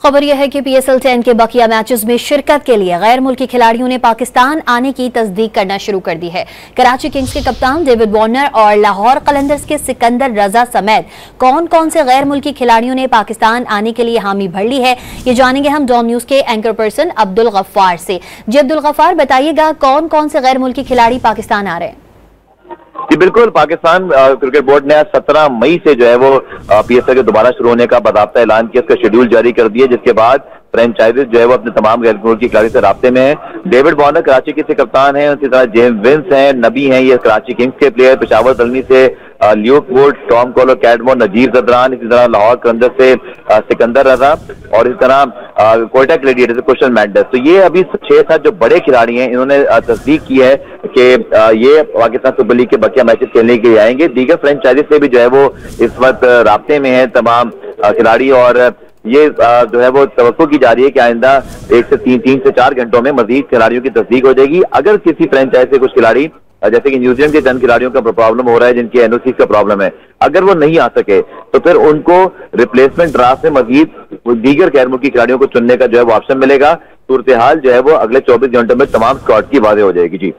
खबर यह है कि PSL 10 के बकिया मैचेस में शिरकत के लिए गैर मुल्की खिलाड़ियों ने पाकिस्तान आने की तस्दीक करना शुरू कर दी है। कराची किंग्स के कप्तान डेविड वार्नर और लाहौर कलंदर्स के सिकंदर रजा समेत कौन कौन से गैर मुल्की खिलाड़ियों ने पाकिस्तान आने के लिए हामी भर ली है, ये जानेंगे हम डॉन न्यूज के एंकर पर्सन अब्दुल गफ्फार से। जी अब्दुल गफ्फार, बताइएगा कौन कौन से गैर मुल्की खिलाड़ी पाकिस्तान आ रहे हैं? जी बिल्कुल, पाकिस्तान क्रिकेट बोर्ड ने आज 17 मई से जो है वो PSL के दोबारा शुरू होने का बाकायदा ऐलान किया, इसका शेड्यूल जारी कर दिया, जिसके बाद फ्रेंचाइजीज जो है वो अपने तमाम गैर मुल्की खिलाड़ी से राब्ते में है। डेविड वार्नर कराची के कप्तान हैं, उसी तरह जेम्स विंस हैं, नबी हैं, ये कराची किंग्स के प्लेयर, पेशावर दलनी से Luke Wood, Tom Kohler, Cadmore, Nazir Zadran, इसी तरह लाहौर कलंदर से सिकंदर रजा और इस तरह कोयटा ग्लेडिएटर्स से कुशल मैंडस। तो ये अभी 6-7 जो बड़े खिलाड़ी हैं, इन्होंने तस्दीक की है कि ये पाकिस्तान सुपर लीग के बकिया मैचेस खेलने के लिए आएंगे। दीगर फ्रेंचाइजी से भी जो है वो इस वक्त राब्ते में है तमाम खिलाड़ी, और ये जो है वो तवक्को की जा रही है कि आइंदा 3 से 4 घंटों में मजीद खिलाड़ियों की तस्दीक हो जाएगी। अगर किसी फ्रेंचाइज से कुछ खिलाड़ी, जैसे कि न्यूजीलैंड के चंद खिलाड़ियों का प्रॉब्लम हो रहा है, जिनकी NOC का प्रॉब्लम है, अगर वो नहीं आ सके तो फिर उनको रिप्लेसमेंट ड्राफ्ट में मजीद दीगर गैर मुल्की खिलाड़ियों को चुनने का जो है वो ऑप्शन मिलेगा। सूरत हाल जो है वो अगले 24 घंटों में तमाम स्क्वाड की वाज़ेह हो जाएगी। जी।